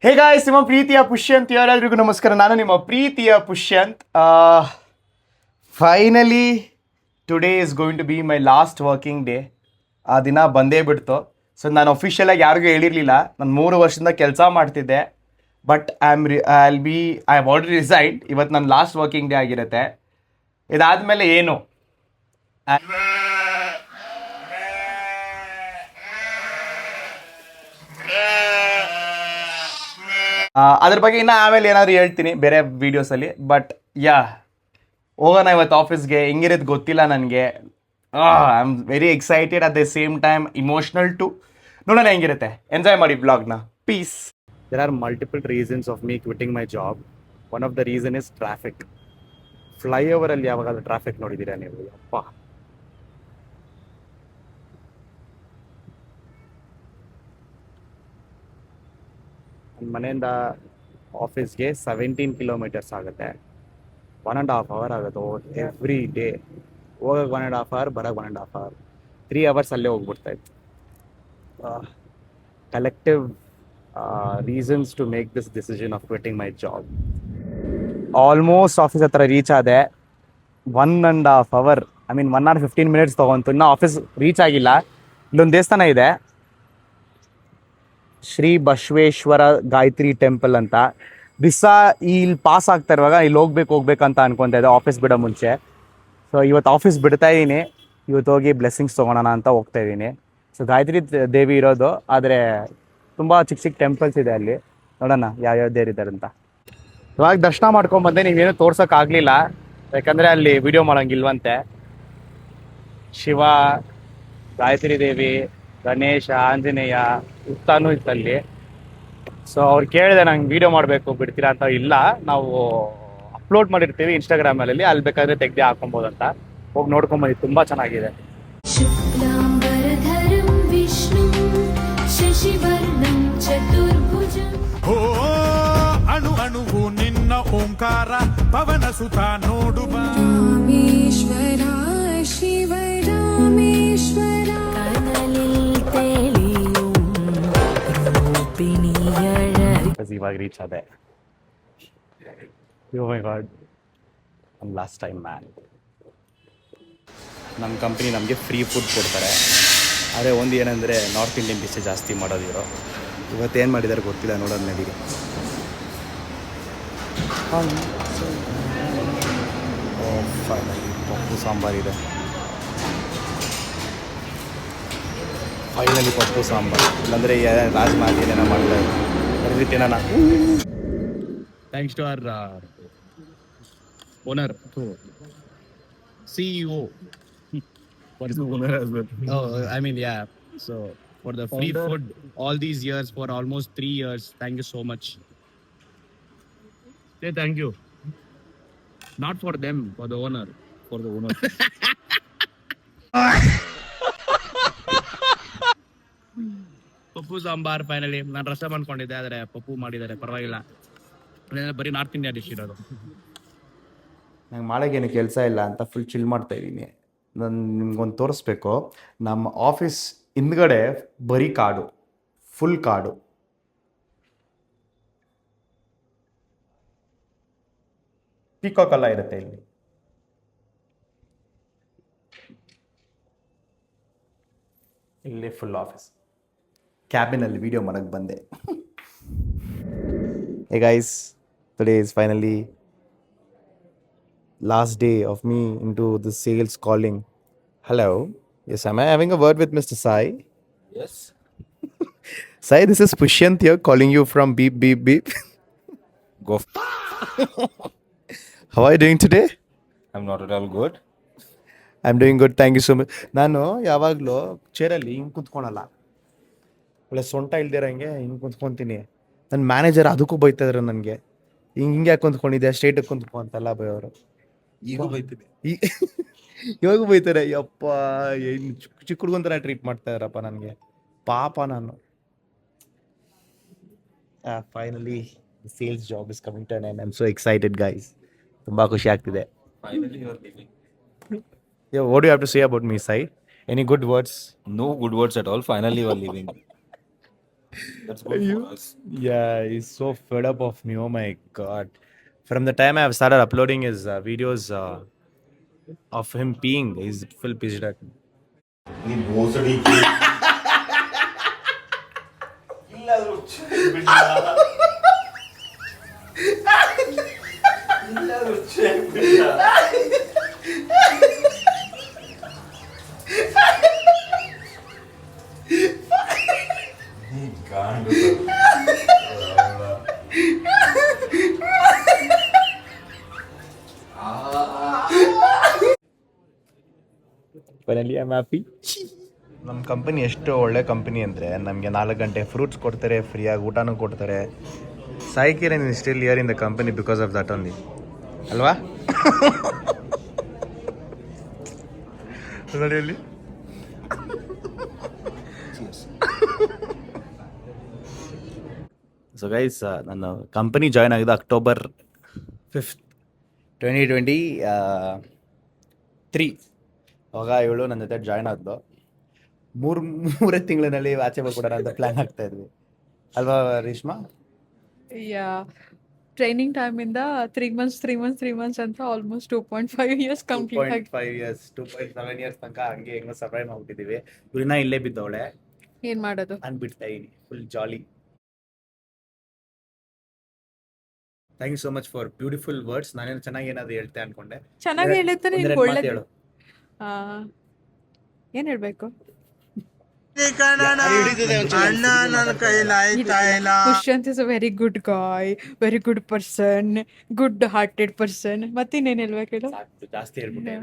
Hey guys, ನಿಮ್ಮ ಪ್ರೀತಿಯ ಪುಷ್ಯಂತ್ ಯಾರೆಲ್ರಿಗೂ ನಮಸ್ಕಾರ. ನಾನು ನಿಮ್ಮ ಪ್ರೀತಿಯ Pushyant. Finally today is going to be my last working day. ಆ ದಿನ ಬಂದೇ ಬಿಡ್ತು. ಸೊ ನಾನು ಅಫಿಷಿಯಲಾಗಿ ಯಾರಿಗೂ ಹೇಳಿರಲಿಲ್ಲ. ನಾನು 3 ವರ್ಷದಿಂದ ಕೆಲಸ ಮಾಡ್ತಿದ್ದೆ. But I have already resigned. ಇವತ್ತು ನನ್ನ ಲಾಸ್ಟ್ ವರ್ಕಿಂಗ್ ಡೇ ಆಗಿರುತ್ತೆ. ಇದಾದಮೇಲೆ ಏನು ಅದ್ರ ಬಗ್ಗೆ ಇನ್ನೂ ಆಮೇಲೆ ಏನಾದರೂ ಹೇಳ್ತೀನಿ ಬೇರೆ ವೀಡಿಯೋಸಲ್ಲಿ. ಬಟ್ ಹೋಗೋಣ ಇವತ್ತು ಆಫೀಸ್ಗೆ. ಹೆಂಗಿರೋದು ಗೊತ್ತಿಲ್ಲ ನನಗೆ. I am very excited at the same time emotional too. ನೋಡೋಣ ಹೆಂಗಿರುತ್ತೆ. ಎಂಜಾಯ್ ಮಾಡಿ ಬ್ಲಾಗ್ನ. Peace. There are multiple reasons of me quitting my job. One of the reason is traffic. ಫ್ಲೈಓವರಲ್ಲಿ ಯಾವಾಗಾದ್ರೂ ಟ್ರಾಫಿಕ್ ನೋಡಿದ್ದೀರಾ ನೀವು? ಅಪ್ಪ, ನನ್ನ ಮನೆಯಿಂದ ಆಫೀಸ್ಗೆ 17 ಕಿಲೋಮೀಟರ್ಸ್ ಆಗುತ್ತೆ. 1.5 hour ಆಗುತ್ತೆ ಎವ್ರಿ ಡೇ. ಹೋಗೋಕೆ 1.5 hour, ಬರೋಕ್ಕೆ 1.5 hour, 3 hours ಅಲ್ಲೇ ಹೋಗ್ಬಿಡ್ತಾ ಇತ್ತು. Collective reasons to make this decision of quitting my job. Almost office ಹತ್ರ ರೀಚ್ ಆದೆ. 1.5 hour, 1 hour 15 minutes ತೊಗೊಂತು. ಇನ್ನೂ ಆಫೀಸ್ ರೀಚ್ ಆಗಿಲ್ಲ. ಇಲ್ಲೊಂದು ದೇವಸ್ಥಾನ ಇದೆ, ಶ್ರೀ ಬಸವೇಶ್ವರ ಗಾಯತ್ರಿ ಟೆಂಪಲ್ ಅಂತ. ಇಲ್ಲಿ ಪಾಸ್ ಆಗ್ತಾ ಇರುವಾಗ ಇಲ್ಲಿ ಹೋಗ್ಬೇಕಂತ ಅನ್ಕೊತಾ ಇದ್ದೆ ಆಫೀಸ್ ಬಿಡೋ ಮುಂಚೆ. ಸೊ ಇವತ್ತು ಆಫೀಸ್ ಬಿಡ್ತಾ ಇದ್ದೀನಿ. ಇವತ್ತು ಹೋಗಿ ಬ್ಲೆಸ್ಸಿಂಗ್ಸ್ ತೊಗೊಳೋಣ ಅಂತ ಹೋಗ್ತಾ ಇದ್ದೀನಿ. ಸೊ ಗಾಯತ್ರಿ ದೇವಿ ಇರೋದು, ಆದರೆ ತುಂಬ ಚಿಕ್ಕ ಚಿಕ್ಕ ಟೆಂಪಲ್ಸ್ ಇದೆ ಅಲ್ಲಿ. ನೋಡೋಣ ಯಾವ್ಯಾವ ದೇವರಿದ್ದಾರೆ ಅಂತ. ಇವಾಗ ದರ್ಶನ ಮಾಡ್ಕೊಂಬಂದೆ. ನೀವೇನು ತೋರ್ಸೋಕ್ಕಾಗಲಿಲ್ಲ, ಯಾಕಂದರೆ ಅಲ್ಲಿ ವಿಡಿಯೋ ಮಾಡೋಂಗಿಲ್ವಂತೆ. ಶಿವ, ಗಾಯತ್ರಿ ದೇವಿ, ಗಣೇಶ, ಆಂಜನೇಯ ಉತ್ತಾನು ಇತ್ತಲ್ಲಿ. ಸೊ ಅವ್ರು ಕೇಳಿದೆ ನಂಗೆ ವೀಡಿಯೋ ಮಾಡಬೇಕು, ಬಿಡ್ತೀರಾ ಅಂತ. ಇಲ್ಲ, ನಾವು ಅಪ್ಲೋಡ್ ಮಾಡಿರ್ತೀವಿ ಇನ್ಸ್ಟಾಗ್ರಾಮಲ್ಲಿ, ಅಲ್ಲಿ ಬೇಕಾದರೆ ತೆಗ್ದು ಹಾಕೊಬೋದು ಅಂತ. ಹೋಗಿ ನೋಡ್ಕೊಂಬಂದು. ತುಂಬ ಚೆನ್ನಾಗಿದೆ. ಅಣು ಅಣುವು ನಿನ್ನ ಓಂಕಾರ ಪವನ ಸುತ ನೋಡುವ ಶಿವ ರಾಮೇಶ್ವರ ಇವಾಗ ರೀಚ್ ಆದೆ. ಓ ಮೈ ಗಾಡ್, ಲಾಸ್ಟ್ ಟೈಮ್ ಮ್ಯಾನ್. ನಮ್ಮ ಕಂಪ್ನಿ ನಮಗೆ ಫ್ರೀ ಫುಡ್ ಕೊಡ್ತಾರೆ. ಆದರೆ ಒಂದು ಏನಂದರೆ ನಾರ್ತ್ ಇಂಡಿಯನ್ ಡಿಶ್ ಜಾಸ್ತಿ ಮಾಡೋದಿರೋ. ಇವತ್ತೇನು ಮಾಡಿದ್ದಾರೆ ಗೊತ್ತಿಲ್ಲ, ನೋಡೋದು ನಡೀರಿ. ಫೈನಲಿ ಪಪ್ಪು ಸಾಂಬಾರಿದೆ. ಫೈನಲಿ ಪಪ್ಪು ಸಾಂಬಾರು, ಇಲ್ಲಾಂದರೆ ರಾಜ್ಮಾ ಏನೇನೋ ಮಾಡ್ತಾರೆ. ತಿನ್ನೋಣ. Thanks to our owner, CEO. What is the owner as well? Yeah. So for the free food all these years, for almost 3 years, thank you so much. Say thank you. Not for them, for the owner. For the owner. Pappu sambar finally. ನಾನು ರಸಮ್ ಅನ್ಕೊಂಡಿದ್ದೆ, ಆದರೆ ಪಪ್ಪು ಮಾಡಿದ್ದಾರೆ, ಪರವಾಗಿಲ್ಲ. ಬರೀ north India dish ಇರೋದು. ನಂಗೆ ಮಾಡೋಕ್ಕೇನು ಕೆಲಸ ಇಲ್ಲ ಅಂತ ಫುಲ್ ಚಿಲ್ ಮಾಡ್ತಾಯಿದ್ದೀನಿ. ನಾನು ನಿಮ್ಗೊಂದು ತೋರಿಸ್ಬೇಕು. ನಮ್ಮ ಆಫೀಸ್ ಹಿಂದ್ಗಡೆ ಬರೀ ಕಾಡು, ಫುಲ್ ಕಾಡು. ಪೀಕಾಕ್ ಎಲ್ಲ ಇರುತ್ತೆ ಇಲ್ಲಿ. ಇಲ್ಲಿ ಫುಲ್ ಆಫೀಸ್. ಕ್ಯಾಬಿನಲ್ಲಿ ವಿಡಿಯೋ ಮಾಡೋಕ್ಕೆ ಬಂದೆ. Hey guys, today is finally last day of me into the sales calling. Hello. Yes, am I having a word with Mr. Sai? Yes. Sai, this is Pushyant here calling you from Beep Beep Beep. Go. How are you doing today? I'm not at all good. I'm doing good, thank you so much. ನಾನು ಯಾವಾಗಲೂ ಚೇರಲ್ಲಿ ಹಿಂಗೆ ಕುತ್ಕೊಳಲ್ಲ, ಒಳ್ಳೆ ಸೊಂಟ ಇಲ್ದಿರಂಗೆ ಹಿಂಗೆ ಕುಂತ್ಕೊತೀನಿ. ನನ್ನ manager ಅದಕ್ಕೂ ಬೈತಾಯಿದ್ರು ನನಗೆ. ಹಿಂಗೆ ಯಾಕೆ ಕುಂತ್ಕೊಂಡಿದ್ದೆ, ಸ್ಟ್ರೇಟಾಗಿ ಕುಂತ್ಕೊ ಅಂತೆಲ್ಲ ಬೈಯೋರು. ಈಗ ಬೈತೀನಿ. ಇವಾಗೂ ಬೈತಾರೆ. ಯಪ್ಪ, ಏನು ಚಿಕ್ಕ ಹುಡುಗಂತರ ಟ್ರೀಟ್ ಮಾಡ್ತಾಯಿದ್ರಪ್ಪ ನನಗೆ. ಪಾಪ ನಾನು. Finally sales job is coming to an end. I am so excited guys. ತುಂಬ ಖುಷಿ ಆಗ್ತಿದೆ. Finally you are leaving. What do you have to say about me, Sai? Any good words? No good words at all. Finally you are leaving. That's good for us. Yeah, he's so fed up of me. Oh my god. From the time I've started uploading his videos of him peeing, he's full pissed at me. ನೀ ಬೋಸಡಿ Finally, I'm happy. ನಮ್ಮ company ಎಷ್ಟು ಒಳ್ಳೆ company ಅಂದರೆ ನಮಗೆ 4 ಗಂಟೆ fruits ಕೊಡ್ತಾರೆ, ಫ್ರೀಯಾಗಿ ಊಟನೂ ಕೊಡ್ತಾರೆ. Sai Kiran is still here in the company because of that only, ಅಲ್ವಾ? ನೋಡಿ ಅಲ್ಲಿ. ಸೊ ಗೈಸ್, ನಾನು ಕಂಪನಿ ಜಾಯ್ನ್ ಆಗಿದ್ದು October 5th, 2023. ಅವಾಗ ಇವಳು ನನ್ನ ಜೊತೆ ಜಾಯ್ನ್ ಆದ್ಲು. ಮೂರೇ ತಿಂಗಳಿನಲ್ಲಿ ಆಚೆ ಬರ್ಬಿಡೋಣ ಅಂತ ಪ್ಲಾನ್ ಆಗ್ತಾ ಇದ್ವಿ, ಅಲ್ವಾ ರೇಷ್ಮಾ? ಯಾ ಟ್ರೈನಿಂಗ್ ಟೈಮ್ ಇಂದ 3 months ಅಂತ ಆಲ್ಮೋಸ್ಟ್ 2.5 years ಕಂಪ್ಲೀಟ್ ಆಗಿ 2.5 years 2.7 years ತನಕ ಹಂಗೆ ಹೆಂಗೋ ಸರ್ವೈವ್ ಮಾಡ್ಬಿಟ್ಟಿದ್ದೀವಿ. ಇವ್ರನ್ನ ಇಲ್ಲೇ ಬಿದ್ದವಳೆ, ಏನ್ ಮಾಡೋದು. ನಾನು ಬಿಡ್ತಾ ಇದೀನಿ, full jolly. Thank you so much for beautiful words. ನಾನೇನು ಚೆನ್ನಾಗಿ ಏನಾದ್ರು ಹೇಳ್ತೆ ಅನ್ಕೊಂಡೆ. ಚೆನ್ನಾಗಿ ಹೇಳಿದ್ರೆ ನೀನ್ ಒಂದೆರಡು ಮಾತು ಒಳ್ಳೆ ಹೇಳು. ಏನ್ ಹೇಳ್ಬೇಕು. Pushant is a very good guy, very good person, good hearted person. ಮತ್ತಿನ್ನೇನ್ ಹೇಳ್ಬೇಕು ಹೇಳು. ಸಾಕು, ಜಾಸ್ತಿ ಹೇಳ್ಬಿಟ್ಟೆ.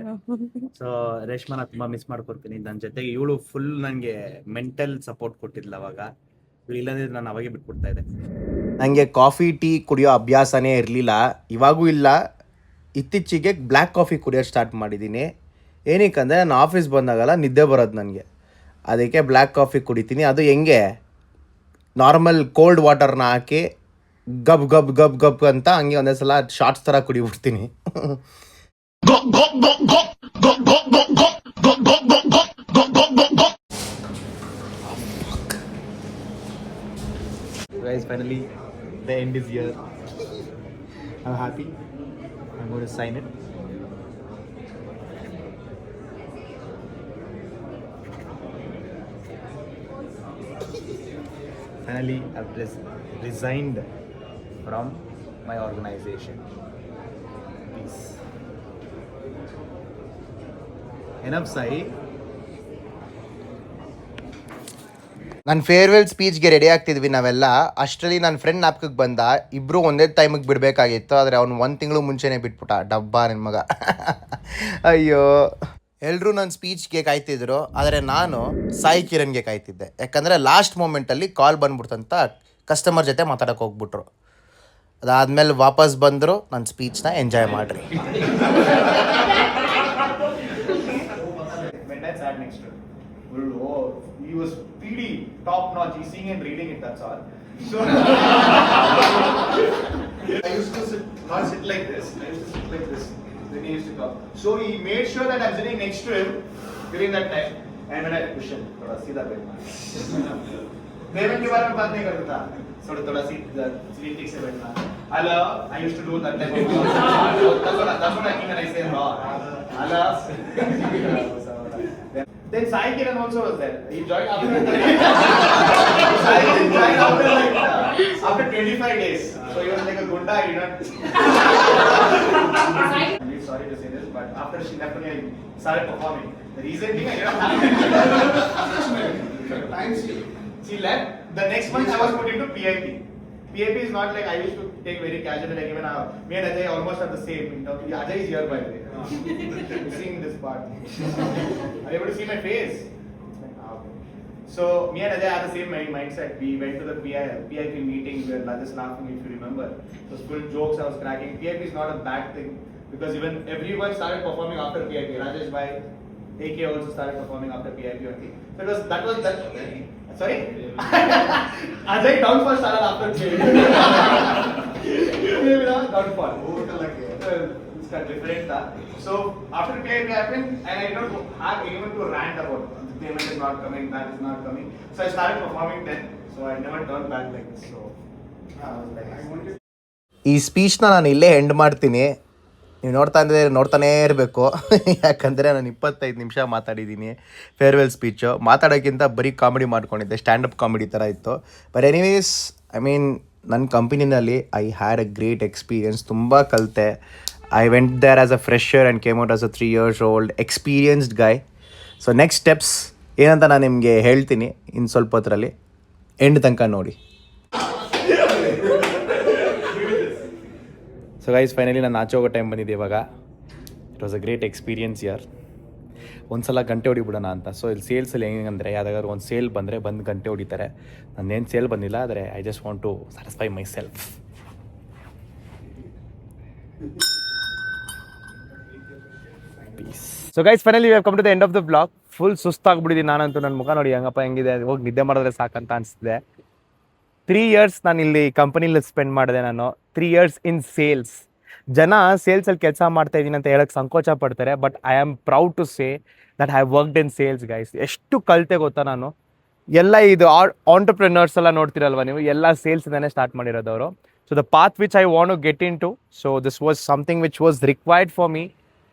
ಸೊ ರೇಷ್ಮಾನ ತುಂಬಾ ಮಿಸ್ ಮಾಡ್ಕೊಡ್ತೀನಿ. ನನ್ನ ಜೊತೆಗೆ ಇವಳು ಫುಲ್ ನನಗೆ ಮೆಂಟಲ್ ಸಪೋರ್ಟ್ ಕೊಟ್ಟಿದ್ಲ ಅವಾಗ. ಇಲ್ಲಾಂದ್ರೆ ನಾನು ಅವಾಗೆ ಬಿಟ್ಬಿಡ್ತಾ ಇದ್ದೆ. ನನಗೆ ಕಾಫಿ ಟೀ ಕುಡಿಯೋ ಅಭ್ಯಾಸನೇ ಇರಲಿಲ್ಲ, ಇವಾಗೂ ಇಲ್ಲ. ಇತ್ತೀಚೆಗೆ ಬ್ಲ್ಯಾಕ್ ಕಾಫಿ ಕುಡಿಯೋದು ಸ್ಟಾರ್ಟ್ ಮಾಡಿದ್ದೀನಿ. ಏನಕ್ಕಂದರೆ ನಾನು ಆಫೀಸ್ ಬಂದಾಗಲ್ಲ ನಿದ್ದೆ ಬರೋದು ನನಗೆ, ಅದಕ್ಕೆ ಬ್ಲ್ಯಾಕ್ ಕಾಫಿ ಕುಡಿತೀನಿ. ಅದು ಹೆಂಗೆ, ನಾರ್ಮಲ್ ಕೋಲ್ಡ್ ವಾಟರ್ನ ಹಾಕಿ ಗಬ್ ಗಬ್ ಗಬ್ ಗಬ್ ಅಂತ ಹಂಗೆ ಒಂದೇ ಸಲ ಶಾರ್ಟ್ಸ್ ಥರ ಕುಡಿಬಿಡ್ತೀನಿ. Guys, finally the end is here. I'm happy. I'm going to sign it. Finally, I've resigned from my organization. Peace. Enough, Sai. ನನ್ನ ಫೇರ್ವೆಲ್ ಸ್ಪೀಚ್ಗೆ ರೆಡಿ ಆಗ್ತಿದ್ವಿ ನಾವೆಲ್ಲ. ಅಷ್ಟರಲ್ಲಿ ನನ್ನ ಫ್ರೆಂಡ್ ನಾಪ್ಕಕ್ಕೆ ಬಂದ. ಇಬ್ಬರು ಒಂದೇ ಟೈಮಿಗೆ ಬಿಡಬೇಕಾಗಿತ್ತು, ಆದರೆ ಅವ್ನು 1 ತಿಂಗಳು ಮುಂಚೆನೇ ಬಿಟ್ಬಿಟ್ಟ. ಡಬ್ಬ ನನ್ನ ಮಗ. ಅಯ್ಯೋ, ಎಲ್ಲರೂ ನನ್ನ ಸ್ಪೀಚ್ಗೆ ಕಾಯ್ತಿದ್ರು, ಆದರೆ ನಾನು ಸಾಯಿ ಕಿರಣ್ಗೆ ಕಾಯ್ತಿದ್ದೆ. ಯಾಕಂದರೆ ಲಾಸ್ಟ್ ಮೂಮೆಂಟಲ್ಲಿ ಕಾಲ್ ಬಂದ್ಬಿಡ್ತಂತ ಕಸ್ಟಮರ್ ಜೊತೆ ಮಾತಾಡೋಕೆ ಹೋಗ್ಬಿಟ್ರು. ಅದಾದಮೇಲೆ ವಾಪಸ್ ಬಂದರು. ನನ್ನ ಸ್ಪೀಚ್ನ ಎಂಜಾಯ್ ಮಾಡಿರಿ. He was really top notch. He's seeing and reading it, that's all. So I used to not sit like this. I used to sit like this when he used to come. So he made sure that I'm sitting next to him during that time. And when I push him, थोड़ा सीधा बैठना. Payment के बारे में बात नहीं करता था. थोड़ा सीधा ठीक से बैठना. Hello, I used to do that type of thing. That's what I mean when I say raw. Hello. Then Sai Kiran also was there. He joined after Sai Kiran joined after 25 days. So he was like a gunda, you know. I'm really sorry to say this, but after she left me, I started performing. The reason being, I didn't have she left. The next month I was put into PIP. PIP is not like I used to take very casually, like even me and Ajay almost are the same. You know, Ajay is here by the way. You're seeing this part. Are you able to see my face? Okay. So me and Ajay had the same mindset. We went to the PIP meeting where Rajesh laughing, if you remember. It was full jokes I was cracking. PIP is not a bad thing because even everyone started performing after PIP. Rajesh bhai, AK also started performing after PIP only. So that was that. Sorry? Ajay downfall started after PIP. Downfall. It's different. So after PIP happened, and I don't have anyone to rant about. The payment is not coming, that is not coming. So I started performing then. ಈ ಸ್ಪೀಚ್ನ ನಾನು ಇಲ್ಲೇ end ಮಾಡ್ತೀನಿ. ನೀವು ನೋಡ್ತಾನೇ ಇರಬೇಕು. ಯಾಕಂದರೆ ನಾನು 25 ನಿಮಿಷ ಮಾತಾಡಿದ್ದೀನಿ ಫೇರ್ವೆಲ್ ಸ್ಪೀಚು. ಮಾತಾಡೋಕ್ಕಿಂತ ಬರೀ ಕಾಮಿಡಿ ಮಾಡ್ಕೊಂಡಿದ್ದೆ, ಸ್ಟ್ಯಾಂಡಪ್ ಕಾಮಿಡಿ ಥರ ಇತ್ತು. ಬಟ್ ಎನಿವೇಸ್, ಐ ಮೀನ್ ನನ್ನ ಕಂಪನಿನಲ್ಲಿ I had a great experience. ತುಂಬ ಕಲಿತೆ. I went there as a fresher and came out as a 3 years old experienced guy. So next steps ಏನಂತ ನಾನು ನಿಮಗೆ ಹೇಳ್ತೀನಿ ಇನ್ನು ಸ್ವಲ್ಪ ಹೊತ್ತರಲ್ಲಿ. ಎಂಡ್ ತನಕ ನೋಡಿ. ಸೊ ಗೈಸ್, ಫೈನಲಿ ನಾನು ಆಚೆ ಹೋಗೋ ಟೈಮ್ ಬಂದಿದೆ ಇವಾಗ. It was a great experience year. ಒಂದು ಸಲ ಗಂಟೆ ಹೊಡಿಬಿಡೋಣ ಅಂತ. ಸೊ ಇಲ್ಲಿ ಸೇಲ್ಸಲ್ಲಿ ಹೆಂಗಂದರೆ ಯಾವ್ದಾದ್ರು ಒಂದು ಸೇಲ್ ಬಂದರೆ ಬಂದು ಗಂಟೆ ಹೊಡಿತಾರೆ. ನನ್ನೇನು ಸೇಲ್ ಬಂದಿಲ್ಲ, ಆದರೆ I just want to satisfy my self. Peace. So guys, finally we have come to the end of the blog. Full ಸುಸ್ತಾಗ್ಬಿಟ್ಟಿದ್ದೀನಿ ನಾನಂತೂ. ನನ್ನ ಮುಖ ನೋಡಿ ಹೆಂಗಪ್ಪ ಹೆಂಗಿದೆ, ಹೋಗಿ ನಿದ್ದೆ ಮಾಡಿದ್ರೆ ಸಾಕಂತ ಅನಿಸ್ತಿದೆ. 3 years ನಾನು ಇಲ್ಲಿ ಕಂಪನಿಲಿ ಸ್ಪೆಂಡ್ ಮಾಡಿದೆ. ನಾನು 3 years ಇನ್ ಸೇಲ್ಸ್. ಜನ ಸೇಲ್ಸಲ್ಲಿ ಕೆಲಸ ಮಾಡ್ತಾ ಇದ್ದೀನಿ ಅಂತ ಹೇಳೋಕ್ಕೆ ಸಂಕೋಚ ಪಡ್ತಾರೆ. But I am proud to say that I worked in sales guys. ಎಷ್ಟು ಕಲಿತೆ ಗೊತ್ತಾ ನಾನು. ಎಲ್ಲ ಇದು ಆಂಟರ್ಪ್ರಿನರ್ಸ್ ಎಲ್ಲ ನೋಡ್ತಿರಲ್ವ ನೀವು, ಎಲ್ಲ ಸೇಲ್ಸಿಂದನೇ ಸ್ಟಾರ್ಟ್ ಮಾಡಿರೋದವರು. So the path which I want to get into, so this was something which was required for me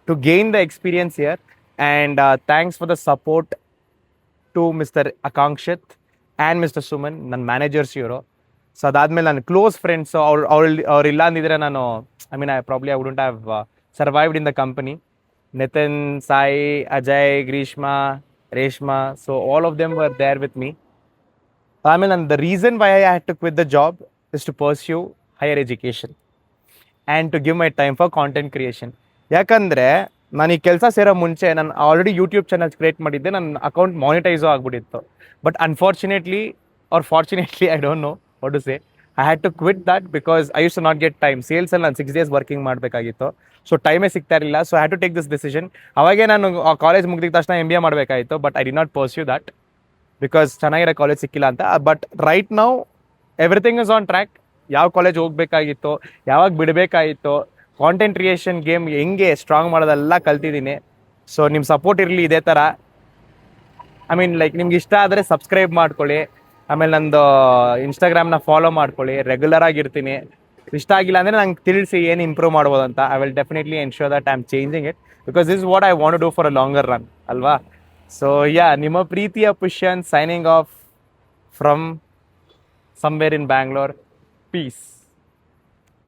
to gain the experience here. And thanks for the support to mister Akankshit and mister Suman, ನನ್ನ managers ಇವರು. So ಅದಾದಮೇಲೆ ನನ್ನ close friends ಅವ್ರು ಇಲ್ಲ ಅಂದಿದ್ರೆ ನಾನು I wouldn't have survived in the company. Nitin, Sai, Ajay, Greeshma, Reshma, so all of them were there with me. ಆಮೇಲೆ the reason why I had to quit the job is to pursue higher education and to give my time for content creation. ಯಾಕಂದರೆ ನಾನು ಈ ಕೆಲಸ ಸೇರೋ ಮುಂಚೆ ನಾನು already YouTube channels create ಮಾಡಿದ್ದೆ. ನನ್ನ ಅಕೌಂಟ್ ಮಾನಿಟೈಸು ಆಗಿಬಿಟ್ಟಿತ್ತು. But unfortunately or fortunately, I don't know what to say, I had to quit that because I use to not get time. ಸೇಲ್ಸಲ್ಲಿ ನಾನು 6 days ವರ್ಕಿಂಗ್ ಮಾಡಬೇಕಾಗಿತ್ತು. ಸೊ ಟೈಮೇ ಸಿಗ್ತಾ ಇರಲಿಲ್ಲ. So I had to take this decision. ಅವಾಗೇ ನಾನು college ಮುಗಿದ ತಕ್ಷಣ MBA ಮಾಡಬೇಕಾಯಿತು. But I did not pursue that because ಚೆನ್ನಾಗಿರೋ ಕಾಲೇಜ್ ಸಿಕ್ಕಿಲ್ಲ ಅಂತ. But right now everything is on track. ಯಾವ ಕಾಲೇಜ್ ಹೋಗಬೇಕಾಗಿತ್ತು, ಯಾವಾಗ ಬಿಡಬೇಕಾಗಿತ್ತು, ಕಾಂಟೆಂಟ್ ಕ್ರಿಯೇಷನ್ ಗೇಮ್ ಹೆಂಗೆ ಸ್ಟ್ರಾಂಗ್ ಮಾಡೋದೆಲ್ಲ ಕಲ್ತಿದ್ದೀನಿ. ಸೊ ನಿಮ್ಮ ಸಪೋರ್ಟ್ ಇರಲಿ ಇದೇ ಥರ. ಐ ಮೀನ್ ಲೈಕ್ ನಿಮ್ಗೆ ಇಷ್ಟ ಆದರೆ ಸಬ್ಸ್ಕ್ರೈಬ್ ಮಾಡ್ಕೊಳ್ಳಿ. ಆಮೇಲೆ ನಂದು ಇನ್ಸ್ಟಾಗ್ರಾಮ್ನ ಫಾಲೋ ಮಾಡ್ಕೊಳ್ಳಿ. ರೆಗ್ಯುಲರ್ ಆಗಿರ್ತೀನಿ. ಇಷ್ಟ ಆಗಿಲ್ಲ ಅಂದರೆ ನಂಗೆ ತಿಳಿಸಿ ಏನು ಇಂಪ್ರೂವ್ ಮಾಡ್ಬೋದು ಅಂತ. I will definitely ensure that I am changing it because this is what I want to do for a longer run ಅಲ್ವಾ. ಸೊ ನಿಮ್ಮ ಪ್ರೀತಿಯ Pushyan signing off from somewhere in Bangalore. Peace.